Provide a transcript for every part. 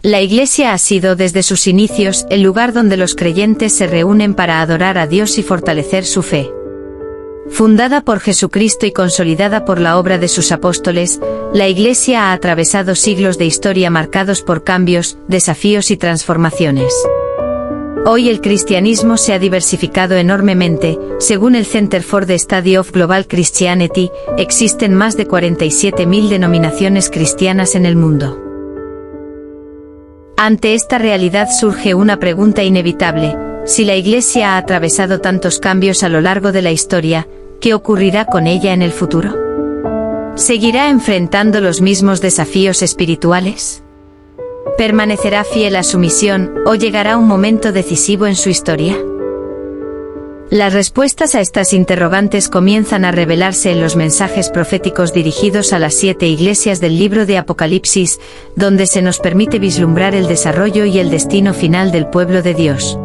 La Iglesia ha sido desde sus inicios el lugar donde los creyentes se reúnen para adorar a Dios y fortalecer su fe. Fundada por Jesucristo y consolidada por la obra de sus apóstoles, la Iglesia ha atravesado siglos de historia marcados por cambios, desafíos y transformaciones. Hoy el cristianismo se ha diversificado enormemente. Según el Center for the Study of Global Christianity, existen más de 47.000 denominaciones cristianas en el mundo. Ante esta realidad surge una pregunta inevitable: si la Iglesia ha atravesado tantos cambios a lo largo de la historia, ¿qué ocurrirá con ella en el futuro? ¿Seguirá enfrentando los mismos desafíos espirituales? ¿Permanecerá fiel a su misión, o llegará un momento decisivo en su historia? Las respuestas a estas interrogantes comienzan a revelarse en los mensajes proféticos dirigidos a las 7 iglesias del libro de Apocalipsis, donde se nos permite vislumbrar el desarrollo y el destino final del pueblo de Dios.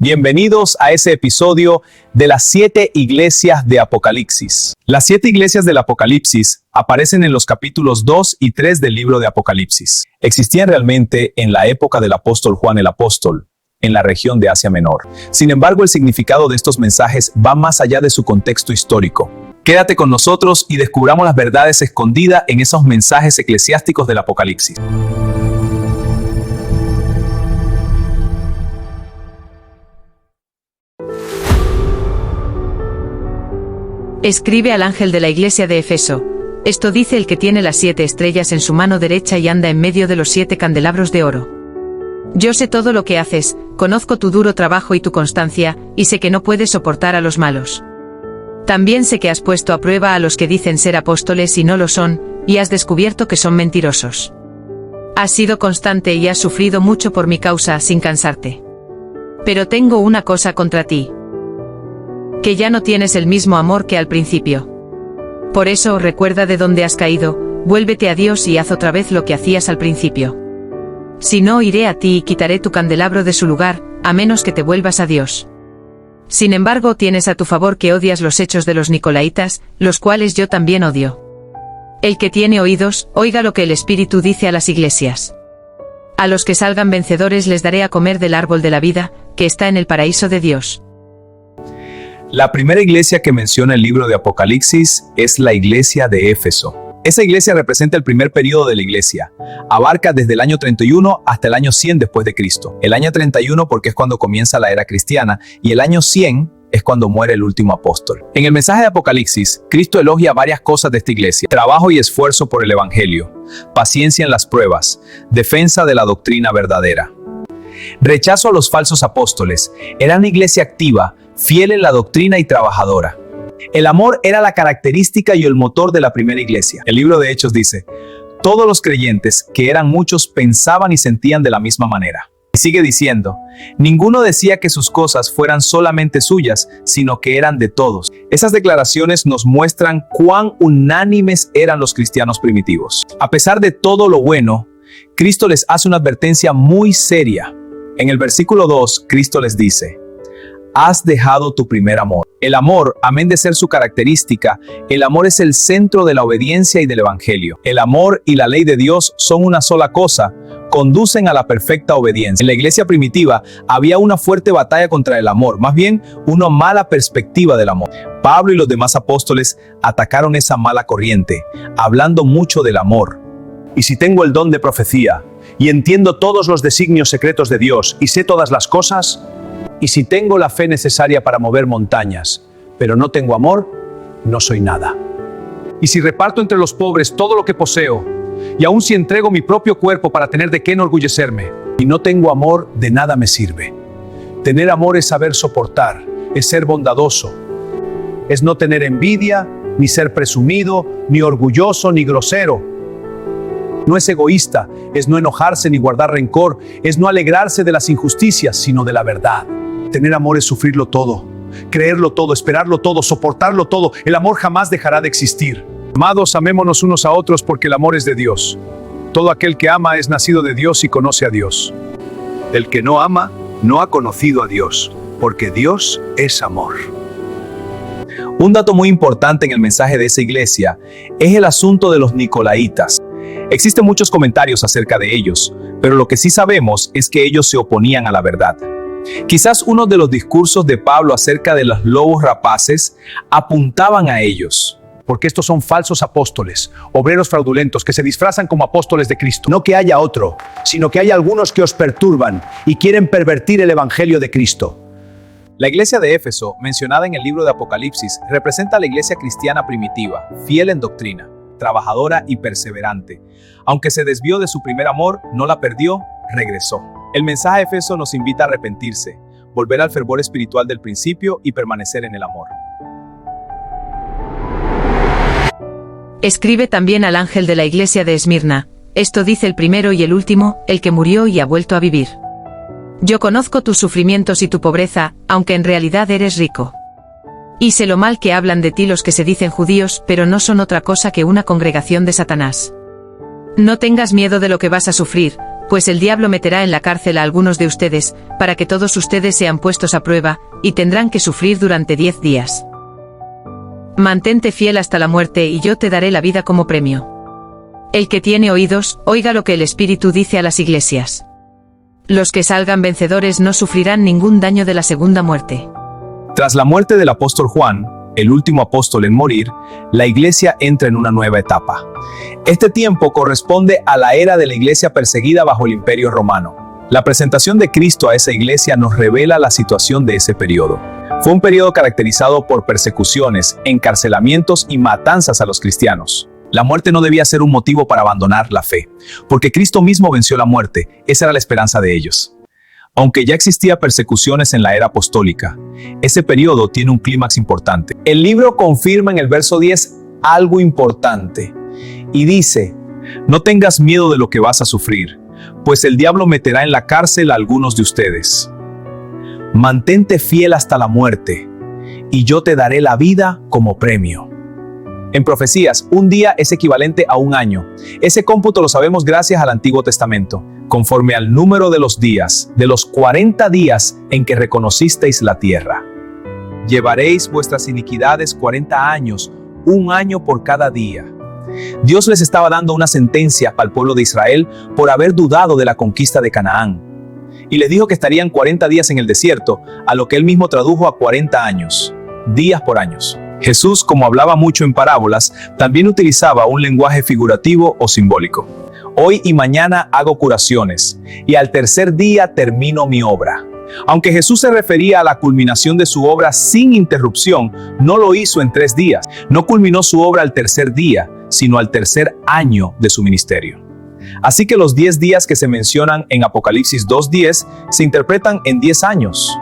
Bienvenidos a ese episodio de las 7 iglesias de Apocalipsis. Las 7 iglesias del Apocalipsis aparecen en los capítulos 2 y 3 del libro de Apocalipsis. Existían realmente en la época del apóstol Juan el Apóstol, en la región de Asia Menor. Sin embargo, el significado de estos mensajes va más allá de su contexto histórico. Quédate con nosotros y descubramos las verdades escondidas en esos mensajes eclesiásticos del Apocalipsis. Escribe al ángel de la iglesia de Efeso: esto dice el que tiene las 7 estrellas en su mano derecha y anda en medio de los 7 candelabros de oro. Yo sé todo lo que haces, conozco tu duro trabajo y tu constancia, y sé que no puedes soportar a los malos. También sé que has puesto a prueba a los que dicen ser apóstoles y no lo son, y has descubierto que son mentirosos. Has sido constante y has sufrido mucho por mi causa sin cansarte. Pero tengo una cosa contra ti: que ya no tienes el mismo amor que al principio. Por eso, recuerda de dónde has caído, vuélvete a Dios y haz otra vez lo que hacías al principio. Si no, iré a ti y quitaré tu candelabro de su lugar, a menos que te vuelvas a Dios. Sin embargo, tienes a tu favor que odias los hechos de los Nicolaitas, los cuales yo también odio. El que tiene oídos, oiga lo que el Espíritu dice a las iglesias. A los que salgan vencedores les daré a comer del árbol de la vida, que está en el paraíso de Dios. La primera iglesia que menciona el libro de Apocalipsis es la iglesia de Éfeso. Esa iglesia representa el primer periodo de la iglesia. Abarca desde el año 31 hasta el año 100 después de Cristo. El año 31 porque es cuando comienza la era cristiana, y el año 100 es cuando muere el último apóstol. En el mensaje de Apocalipsis, Cristo elogia varias cosas de esta iglesia: trabajo y esfuerzo por el evangelio, paciencia en las pruebas, defensa de la doctrina verdadera. Rechazo a los falsos apóstoles. Era una iglesia activa, fiel en la doctrina y trabajadora. El amor era la característica y el motor de la primera iglesia. El libro de Hechos dice: todos los creyentes, que eran muchos, pensaban y sentían de la misma manera. Y sigue diciendo: ninguno decía que sus cosas fueran solamente suyas, sino que eran de todos. Esas declaraciones nos muestran cuán unánimes eran los cristianos primitivos. A pesar de todo lo bueno, Cristo les hace una advertencia muy seria. En el versículo 2, Cristo les dice: has dejado tu primer amor. El amor, amén de ser su característica, el amor es el centro de la obediencia y del evangelio. El amor y la ley de Dios son una sola cosa, conducen a la perfecta obediencia. En la iglesia primitiva había una fuerte batalla contra el amor, más bien una mala perspectiva del amor. Pablo y los demás apóstoles atacaron esa mala corriente, hablando mucho del amor. Y si tengo el don de profecía, y entiendo todos los designios secretos de Dios, y sé todas las cosas, y si tengo la fe necesaria para mover montañas, pero no tengo amor, no soy nada. Y si reparto entre los pobres todo lo que poseo, y aun si entrego mi propio cuerpo para tener de qué enorgullecerme, y no tengo amor, de nada me sirve. Tener amor es saber soportar, es ser bondadoso, es no tener envidia, ni ser presumido, ni orgulloso, ni grosero. No es egoísta, es no enojarse ni guardar rencor, es no alegrarse de las injusticias, sino de la verdad. Tener amor es sufrirlo todo, creerlo todo, esperarlo todo, soportarlo todo. El amor jamás dejará de existir. Amados, amémonos unos a otros porque el amor es de Dios. Todo aquel que ama es nacido de Dios y conoce a Dios. El que no ama, no ha conocido a Dios, porque Dios es amor. Un dato muy importante en el mensaje de esa iglesia es el asunto de los nicolaitas. Existen muchos comentarios acerca de ellos, pero lo que sí sabemos es que ellos se oponían a la verdad. Quizás uno de los discursos de Pablo acerca de los lobos rapaces apuntaban a ellos. Porque estos son falsos apóstoles, obreros fraudulentos que se disfrazan como apóstoles de Cristo. No que haya otro, sino que hay algunos que os perturban y quieren pervertir el evangelio de Cristo. La iglesia de Éfeso, mencionada en el libro de Apocalipsis, representa a la iglesia cristiana primitiva, fiel en doctrina, trabajadora y perseverante. Aunque se desvió de su primer amor, no la perdió, regresó. El mensaje de Éfeso nos invita a arrepentirse, volver al fervor espiritual del principio y permanecer en el amor. Escribe también al ángel de la iglesia de Esmirna. Esto dice el primero y el último, el que murió y ha vuelto a vivir. Yo conozco tus sufrimientos y tu pobreza, aunque en realidad eres rico. Y sé lo mal que hablan de ti los que se dicen judíos, pero no son otra cosa que una congregación de Satanás. No tengas miedo de lo que vas a sufrir, pues el diablo meterá en la cárcel a algunos de ustedes, para que todos ustedes sean puestos a prueba, y tendrán que sufrir durante 10 días. Mantente fiel hasta la muerte y yo te daré la vida como premio. El que tiene oídos, oiga lo que el Espíritu dice a las iglesias. Los que salgan vencedores no sufrirán ningún daño de la segunda muerte. Tras la muerte del apóstol Juan, el último apóstol en morir, la iglesia entra en una nueva etapa. Este tiempo corresponde a la era de la iglesia perseguida bajo el Imperio Romano. La presentación de Cristo a esa iglesia nos revela la situación de ese periodo. Fue un periodo caracterizado por persecuciones, encarcelamientos y matanzas a los cristianos. La muerte no debía ser un motivo para abandonar la fe, porque Cristo mismo venció la muerte. Esa era la esperanza de ellos. Aunque ya existía persecuciones en la era apostólica, ese periodo tiene un clímax importante. El libro confirma en el verso 10 algo importante y dice: no tengas miedo de lo que vas a sufrir, pues el diablo meterá en la cárcel a algunos de ustedes. Mantente fiel hasta la muerte, y yo te daré la vida como premio. En profecías, un día es equivalente a un año. Ese cómputo lo sabemos gracias al Antiguo Testamento, conforme al número de los días, de los 40 días en que reconocisteis la tierra. Llevaréis vuestras iniquidades 40 años, un año por cada día. Dios les estaba dando una sentencia al pueblo de Israel por haber dudado de la conquista de Canaán. Y les dijo que estarían 40 días en el desierto, a lo que él mismo tradujo a 40 años, días por años. Jesús, como hablaba mucho en parábolas, también utilizaba un lenguaje figurativo o simbólico. Hoy y mañana hago curaciones, y al tercer día termino mi obra. Aunque Jesús se refería a la culminación de su obra sin interrupción, no lo hizo en 3 días. No culminó su obra al tercer día, sino al tercer año de su ministerio. Así que los 10 días que se mencionan en Apocalipsis 2:10 se interpretan en 10 años.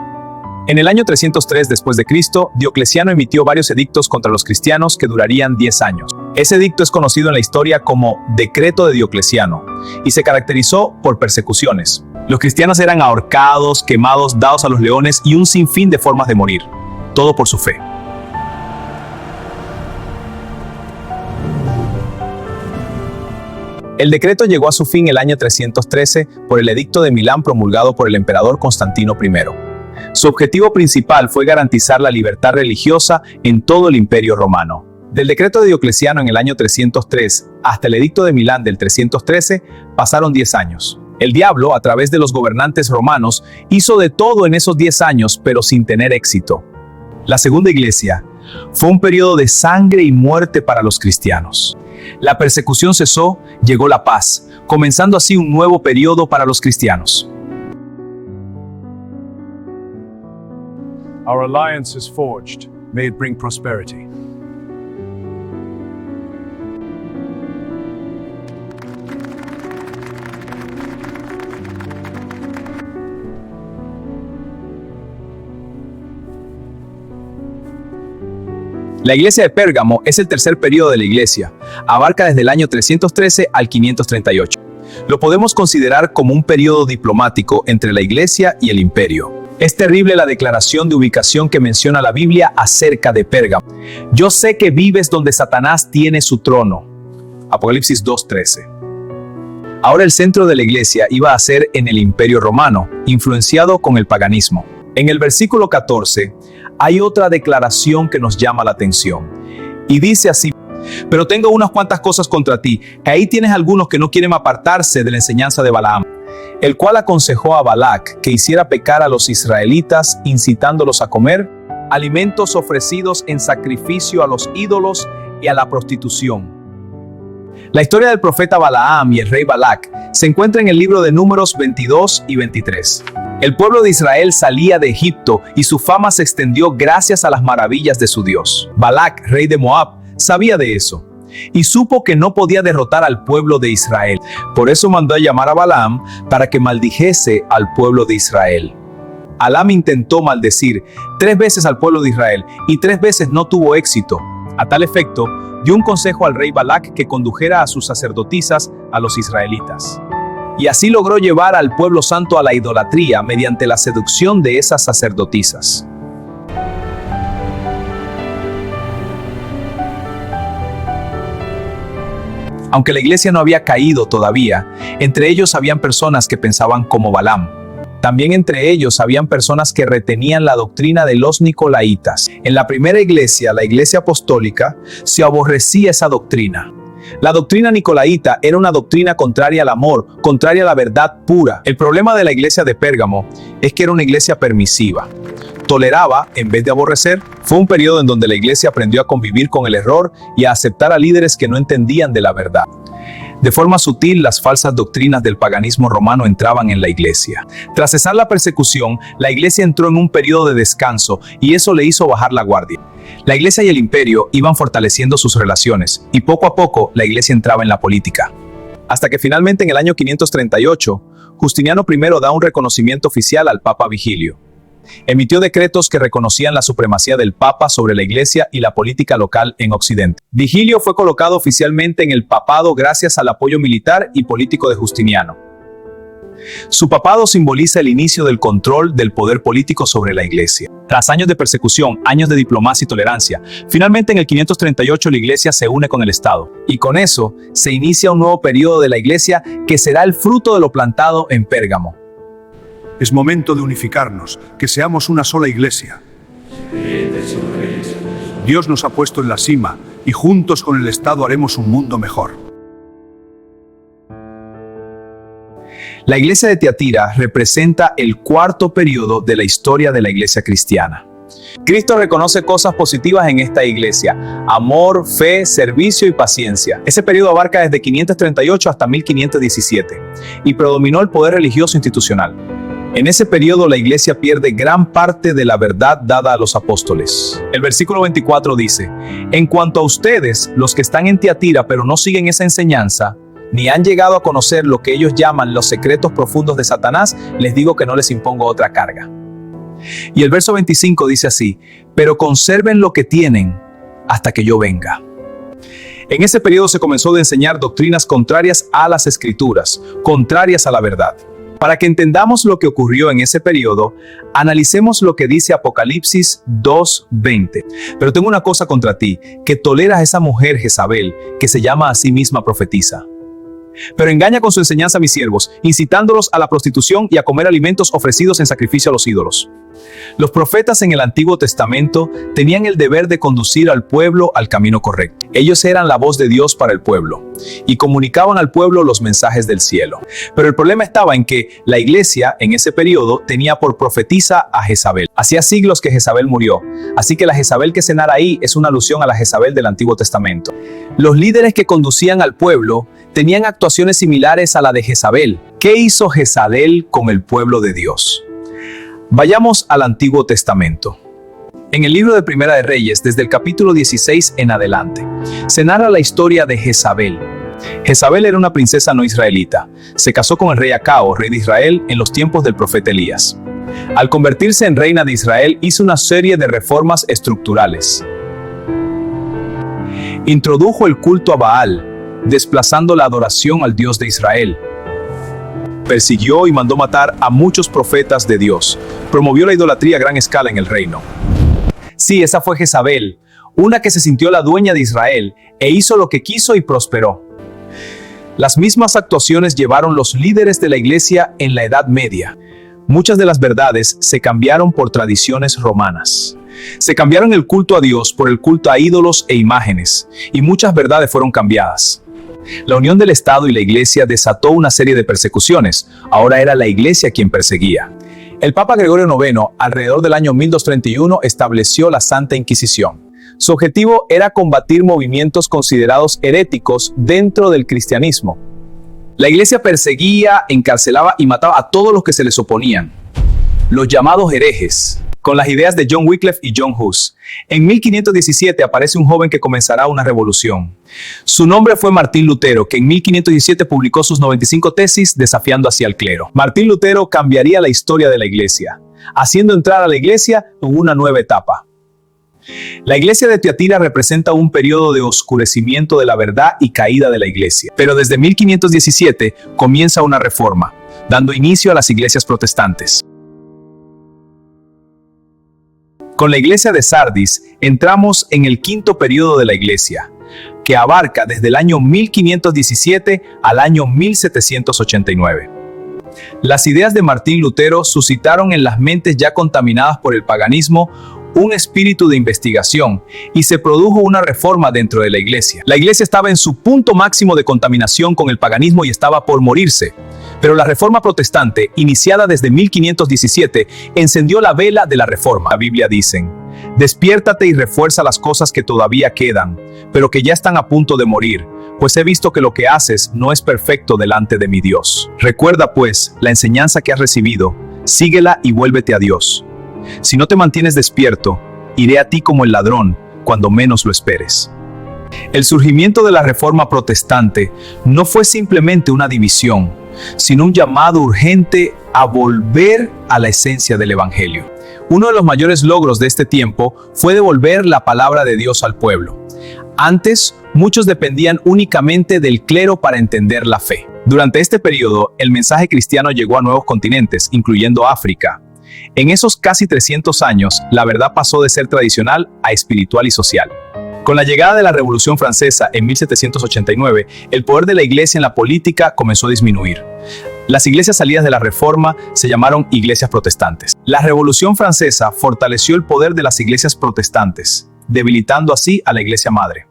En el año 303 después de Cristo, Diocleciano emitió varios edictos contra los cristianos que durarían 10 años. Ese edicto es conocido en la historia como Decreto de Diocleciano y se caracterizó por persecuciones. Los cristianos eran ahorcados, quemados, dados a los leones y un sinfín de formas de morir. Todo por su fe. El decreto llegó a su fin el año 313 por el Edicto de Milán promulgado por el emperador Constantino I. Su objetivo principal fue garantizar la libertad religiosa en todo el Imperio Romano. Del decreto de Diocleciano en el año 303 hasta el Edicto de Milán del 313 pasaron 10 años. El diablo, a través de los gobernantes romanos, hizo de todo en esos 10 años, pero sin tener éxito. La Segunda Iglesia fue un periodo de sangre y muerte para los cristianos. La persecución cesó, llegó la paz, comenzando así un nuevo periodo para los cristianos. Our alliance is forged. May it bring prosperity. La iglesia de Pérgamo es el tercer periodo de la iglesia. Abarca desde el año 313 al 538. Lo podemos considerar como un periodo diplomático entre la iglesia y el imperio. Es terrible la declaración de ubicación que menciona la Biblia acerca de Pérgamo. Yo sé que vives donde Satanás tiene su trono. Apocalipsis 2:13. Ahora el centro de la iglesia iba a ser en el Imperio Romano, influenciado con el paganismo. En el versículo 14 hay otra declaración que nos llama la atención. Y dice así: pero tengo unas cuantas cosas contra ti. Ahí tienes algunos que no quieren apartarse de la enseñanza de Balaam, el cual aconsejó a Balac que hiciera pecar a los israelitas, incitándolos a comer alimentos ofrecidos en sacrificio a los ídolos y a la prostitución. La historia del profeta Balaam y el rey Balac se encuentra en el libro de Números 22 y 23. El pueblo de Israel salía de Egipto y su fama se extendió gracias a las maravillas de su Dios. Balac, rey de Moab, sabía de eso y supo que no podía derrotar al pueblo de Israel. Por eso mandó a llamar a Balaam para que maldijese al pueblo de Israel. Balaam intentó maldecir 3 veces al pueblo de Israel y 3 veces no tuvo éxito. A tal efecto, dio un consejo al rey Balac que condujera a sus sacerdotisas a los israelitas. Y así logró llevar al pueblo santo a la idolatría mediante la seducción de esas sacerdotisas. Aunque la iglesia no había caído todavía, entre ellos habían personas que pensaban como Balaam. También entre ellos habían personas que retenían la doctrina de los nicolaitas. En la primera iglesia, la iglesia apostólica, se aborrecía esa doctrina. La doctrina nicolaíta era una doctrina contraria al amor, contraria a la verdad pura. El problema de la iglesia de Pérgamo es que era una iglesia permisiva. Toleraba en vez de aborrecer. Fue un periodo en donde la iglesia aprendió a convivir con el error y a aceptar a líderes que no entendían de la verdad. De forma sutil, las falsas doctrinas del paganismo romano entraban en la iglesia. Tras cesar la persecución, la iglesia entró en un periodo de descanso y eso le hizo bajar la guardia. La iglesia y el imperio iban fortaleciendo sus relaciones y poco a poco la iglesia entraba en la política. Hasta que finalmente en el año 538, Justiniano I da un reconocimiento oficial al Papa Vigilio. Emitió decretos que reconocían la supremacía del Papa sobre la iglesia y la política local en Occidente. Vigilio fue colocado oficialmente en el papado gracias al apoyo militar y político de Justiniano. Su papado simboliza el inicio del control del poder político sobre la iglesia. Tras años de persecución, años de diplomacia y tolerancia, finalmente en el 538 la iglesia se une con el Estado. Y con eso se inicia un nuevo periodo de la iglesia que será el fruto de lo plantado en Pérgamo. Es momento de unificarnos, que seamos una sola iglesia. Dios nos ha puesto en la cima y juntos con el Estado haremos un mundo mejor. La iglesia de Tiatira representa el cuarto periodo de la historia de la iglesia cristiana. Cristo reconoce cosas positivas en esta iglesia: amor, fe, servicio y paciencia. Ese periodo abarca desde 538 hasta 1517 y predominó el poder religioso institucional. En ese periodo la iglesia pierde gran parte de la verdad dada a los apóstoles. El versículo 24 dice: en cuanto a ustedes, los que están en Tiatira pero no siguen esa enseñanza, ni han llegado a conocer lo que ellos llaman los secretos profundos de Satanás, les digo que no les impongo otra carga. Y el verso 25 dice así: pero conserven lo que tienen hasta que yo venga. En ese periodo se comenzó a enseñar doctrinas contrarias a las escrituras, contrarias a la verdad. Para que entendamos lo que ocurrió en ese periodo, analicemos lo que dice Apocalipsis 2:20. Pero tengo una cosa contra ti, que toleras a esa mujer Jezabel, que se llama a sí misma profetisa. Pero engaña con su enseñanza a mis siervos, incitándolos a la prostitución y a comer alimentos ofrecidos en sacrificio a los ídolos. Los profetas en el Antiguo Testamento tenían el deber de conducir al pueblo al camino correcto. Ellos eran la voz de Dios para el pueblo y comunicaban al pueblo los mensajes del cielo. Pero el problema estaba en que la iglesia en ese periodo tenía por profetisa a Jezabel. Hacía siglos que Jezabel murió, así que la Jezabel que se narra ahí es una alusión a la Jezabel del Antiguo Testamento. Los líderes que conducían al pueblo tenían actuaciones similares a la de Jezabel. ¿Qué hizo Jezabel con el pueblo de Dios? Vayamos al Antiguo Testamento. En el libro de Primera de Reyes, desde el capítulo 16 en adelante, se narra la historia de Jezabel. Jezabel era una princesa no israelita. Se casó con el rey Acao, rey de Israel, en los tiempos del profeta Elías. Al convertirse en reina de Israel, hizo una serie de reformas estructurales. Introdujo el culto a Baal, desplazando la adoración al Dios de Israel. Persiguió y mandó matar a muchos profetas de Dios. Promovió la idolatría a gran escala en el reino. Sí, esa fue Jezabel, una que se sintió la dueña de Israel e hizo lo que quiso y prosperó. Las mismas actuaciones llevaron los líderes de la iglesia en la Edad Media. Muchas de las verdades se cambiaron por tradiciones romanas. Se cambiaron el culto a Dios por el culto a ídolos e imágenes, y muchas verdades fueron cambiadas. La unión del Estado y la Iglesia desató una serie de persecuciones. Ahora era la Iglesia quien perseguía. El Papa Gregorio IX, alrededor del año 1231, estableció la Santa Inquisición. Su objetivo era combatir movimientos considerados heréticos dentro del cristianismo. La Iglesia perseguía, encarcelaba y mataba a todos los que se les oponían, los llamados herejes, con las ideas de John Wycliffe y John Hus. En 1517 aparece un joven que comenzará una revolución. Su nombre fue Martín Lutero, que en 1517 publicó sus 95 tesis desafiando así al clero. Martín Lutero cambiaría la historia de la Iglesia, haciendo entrar a la Iglesia en una nueva etapa. La Iglesia de Tiatira representa un periodo de oscurecimiento de la verdad y caída de la Iglesia. Pero desde 1517 comienza una reforma, dando inicio a las iglesias protestantes. Con la Iglesia de Sardis entramos en el quinto periodo de la Iglesia, que abarca desde el año 1517 al año 1789. Las ideas de Martín Lutero suscitaron en las mentes ya contaminadas por el paganismo un espíritu de investigación y se produjo una reforma dentro de la Iglesia. La Iglesia estaba en su punto máximo de contaminación con el paganismo y estaba por morirse. Pero la Reforma Protestante, iniciada desde 1517, encendió la vela de la Reforma. La Biblia dice: despiértate y refuerza las cosas que todavía quedan, pero que ya están a punto de morir, pues he visto que lo que haces no es perfecto delante de mi Dios. Recuerda pues la enseñanza que has recibido, síguela y vuélvete a Dios. Si no te mantienes despierto, iré a ti como el ladrón, cuando menos lo esperes. El surgimiento de la Reforma Protestante no fue simplemente una división, sino un llamado urgente a volver a la esencia del Evangelio. Uno de los mayores logros de este tiempo fue devolver la palabra de Dios al pueblo. Antes, muchos dependían únicamente del clero para entender la fe. Durante este periodo, el mensaje cristiano llegó a nuevos continentes, incluyendo África. En esos casi 300 años, la verdad pasó de ser tradicional a espiritual y social. Con la llegada de la Revolución Francesa en 1789, el poder de la Iglesia en la política comenzó a disminuir. Las iglesias salidas de la Reforma se llamaron iglesias protestantes. La Revolución Francesa fortaleció el poder de las iglesias protestantes, debilitando así a la Iglesia Madre.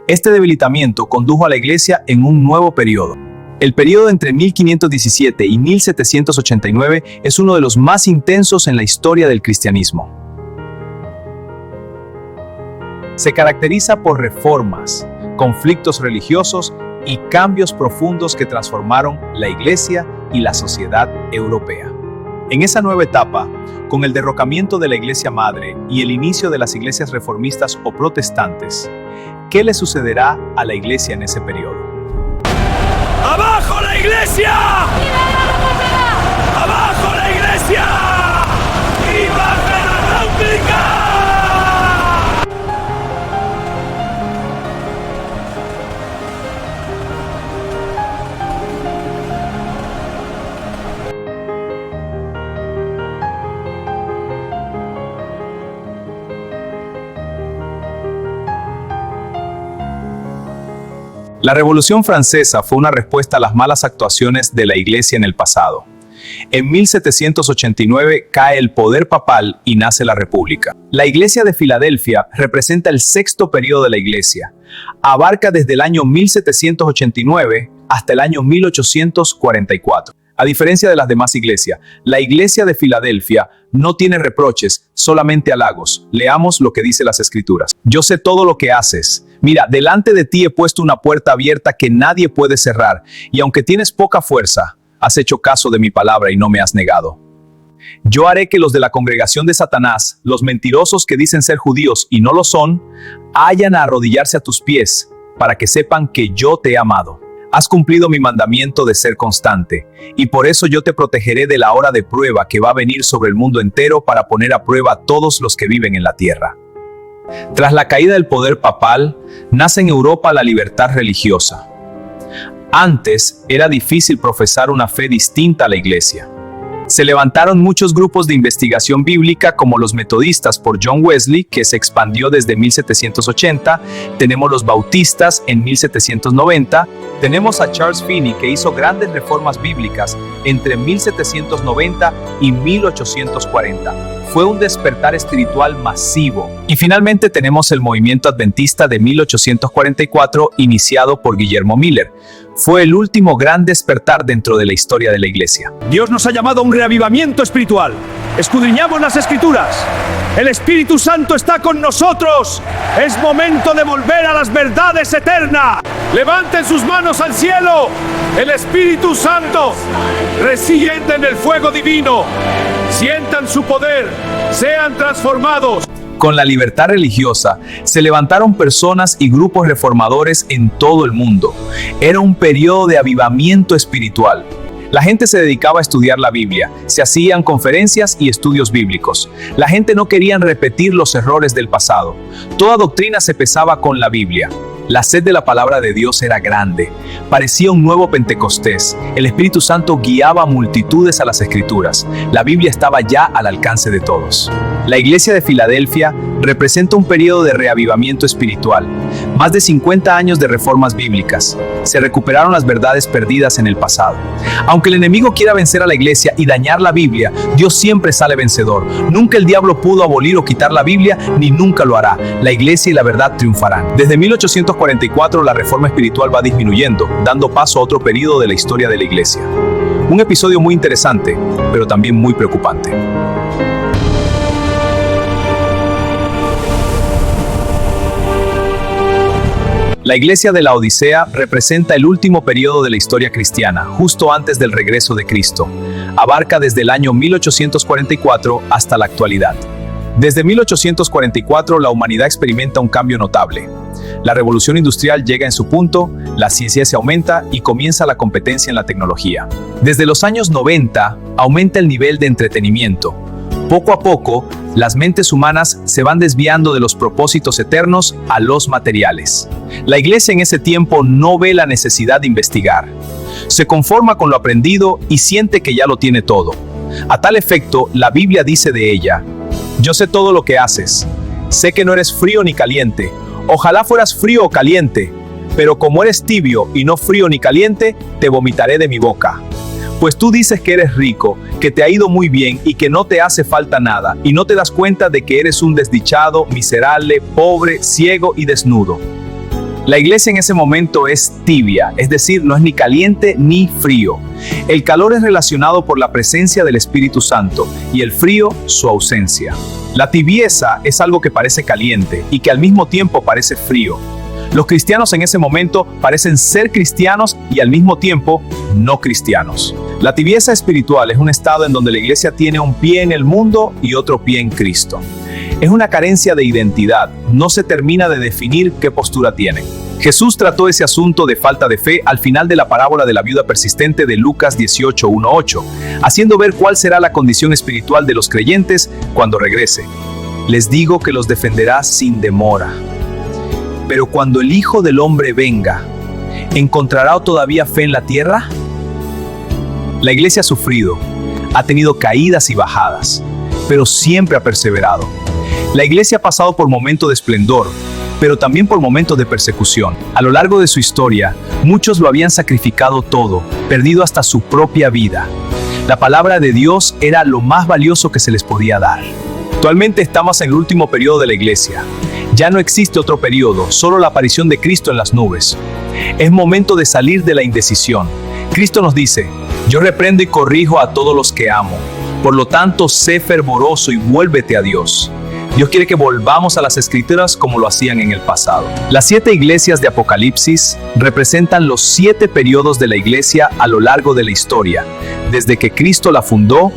Este debilitamiento condujo a la Iglesia en un nuevo periodo. El periodo entre 1517 y 1789 es uno de los más intensos en la historia del cristianismo. Se caracteriza por reformas, conflictos religiosos y cambios profundos que transformaron la Iglesia y la sociedad europea. En esa nueva etapa, con el derrocamiento de la Iglesia Madre y el inicio de las iglesias reformistas o protestantes, ¿qué le sucederá a la Iglesia en ese periodo? ¡Abajo la Iglesia! ¡Abajo la Iglesia! ¡Y baja la República! La Revolución Francesa fue una respuesta a las malas actuaciones de la Iglesia en el pasado. En 1789 cae el poder papal y nace la República. La Iglesia de Filadelfia representa el sexto periodo de la Iglesia. Abarca desde el año 1789 hasta el año 1844. A diferencia de las demás iglesias, la Iglesia de Filadelfia no tiene reproches, solamente halagos. Leamos lo que dice las Escrituras. Yo sé todo lo que haces. Mira, delante de ti he puesto una puerta abierta que nadie puede cerrar, y aunque tienes poca fuerza, has hecho caso de mi palabra y no me has negado. Yo haré que los de la congregación de Satanás, los mentirosos que dicen ser judíos y no lo son, hayan a arrodillarse a tus pies, para que sepan que yo te he amado. Has cumplido mi mandamiento de ser constante, y por eso yo te protegeré de la hora de prueba que va a venir sobre el mundo entero para poner a prueba a todos los que viven en la tierra. Tras la caída del poder papal, nace en Europa la libertad religiosa. Antes era difícil profesar una fe distinta a la Iglesia. Se levantaron muchos grupos de investigación bíblica como los metodistas por John Wesley, que se expandió desde 1780, tenemos los bautistas en 1790, tenemos a Charles Finney, que hizo grandes reformas bíblicas entre 1790 y 1840. Fue un despertar espiritual masivo. Y finalmente tenemos el movimiento adventista de 1844, iniciado por Guillermo Miller. Fue el último gran despertar dentro de la historia de la iglesia. Dios nos ha llamado a un reavivamiento espiritual. Escudriñamos las Escrituras. El Espíritu Santo está con nosotros. Es momento de volver a las verdades eternas. Levanten sus manos al cielo. El Espíritu Santo reside en el fuego divino. Sientan su poder. Sean transformados. Con la libertad religiosa, se levantaron personas y grupos reformadores en todo el mundo. Era un periodo de avivamiento espiritual. La gente se dedicaba a estudiar la Biblia, se hacían conferencias y estudios bíblicos. La gente no quería repetir los errores del pasado. Toda doctrina se pesaba con la Biblia. La sed de la palabra de Dios era grande. Parecía un nuevo Pentecostés. El Espíritu Santo guiaba a multitudes a las Escrituras. La Biblia estaba ya al alcance de todos. La iglesia de Filadelfia representa un periodo de reavivamiento espiritual. Más de 50 años de reformas bíblicas. Se recuperaron las verdades perdidas en el pasado. Aunque el enemigo quiera vencer a la iglesia y dañar la Biblia, Dios siempre sale vencedor. Nunca el diablo pudo abolir o quitar la Biblia, ni nunca lo hará. La iglesia y la verdad triunfarán. Desde 1844 la reforma espiritual va disminuyendo, dando paso a otro periodo de la historia de la iglesia. Un episodio muy interesante, pero también muy preocupante. La iglesia de la Odisea representa el último periodo de la historia cristiana, justo antes del regreso de Cristo. Abarca desde el año 1844 hasta la actualidad. Desde 1844 la humanidad experimenta un cambio notable. La revolución industrial llega en su punto, la ciencia se aumenta y comienza la competencia en la tecnología. Desde los años 90 aumenta el nivel de entretenimiento. Poco a poco, las mentes humanas se van desviando de los propósitos eternos a los materiales. La iglesia en ese tiempo no ve la necesidad de investigar. Se conforma con lo aprendido y siente que ya lo tiene todo. A tal efecto, la Biblia dice de ella: yo sé todo lo que haces. Sé que no eres frío ni caliente. Ojalá fueras frío o caliente, pero como eres tibio y no frío ni caliente, te vomitaré de mi boca. Pues tú dices que eres rico, que te ha ido muy bien y que no te hace falta nada, y no te das cuenta de que eres un desdichado, miserable, pobre, ciego y desnudo. La iglesia en ese momento es tibia, es decir, no es ni caliente ni frío. El calor es relacionado por la presencia del Espíritu Santo y el frío, su ausencia. La tibieza es algo que parece caliente y que al mismo tiempo parece frío. Los cristianos en ese momento parecen ser cristianos y al mismo tiempo no cristianos. La tibieza espiritual es un estado en donde la iglesia tiene un pie en el mundo y otro pie en Cristo. Es una carencia de identidad, no se termina de definir qué postura tienen. Jesús trató ese asunto de falta de fe al final de la parábola de la viuda persistente de Lucas 18:1-8, haciendo ver cuál será la condición espiritual de los creyentes cuando regrese. Les digo que los defenderá sin demora. Pero cuando el Hijo del Hombre venga, ¿encontrará todavía fe en la tierra? La iglesia ha sufrido, ha tenido caídas y bajadas, pero siempre ha perseverado. La iglesia ha pasado por momentos de esplendor, pero también por momentos de persecución. A lo largo de su historia, muchos lo habían sacrificado todo, perdido hasta su propia vida. La palabra de Dios era lo más valioso que se les podía dar. Actualmente estamos en el último periodo de la iglesia. Ya no existe otro periodo, solo la aparición de Cristo en las nubes. Es momento de salir de la indecisión. Cristo nos dice: yo reprendo y corrijo a todos los que amo. Por lo tanto, sé fervoroso y vuélvete a Dios. Dios quiere que volvamos a las Escrituras como lo hacían en el pasado. Las 7 iglesias de Apocalipsis representan los 7 periodos de la iglesia a lo largo de la historia, desde que Cristo la fundó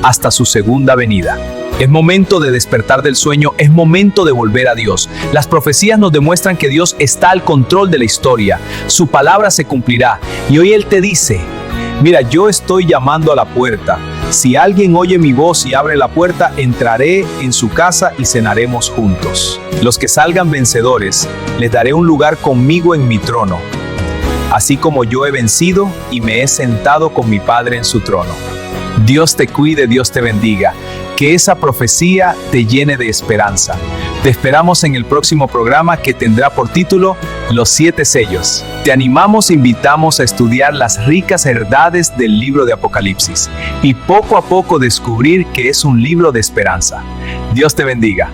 hasta su segunda venida. Es momento de despertar del sueño, es momento de volver a Dios. Las profecías nos demuestran que Dios está al control de la historia. Su palabra se cumplirá. Y hoy Él te dice: mira, yo estoy llamando a la puerta. Si alguien oye mi voz y abre la puerta, entraré en su casa y cenaremos juntos. Los que salgan vencedores, les daré un lugar conmigo en mi trono, así como yo he vencido y me he sentado con mi Padre en su trono. Dios te cuide, Dios te bendiga. Que esa profecía te llene de esperanza. Te esperamos en el próximo programa que tendrá por título Los 7 sellos. Te animamos e invitamos a estudiar las ricas verdades del libro de Apocalipsis y poco a poco descubrir que es un libro de esperanza. Dios te bendiga.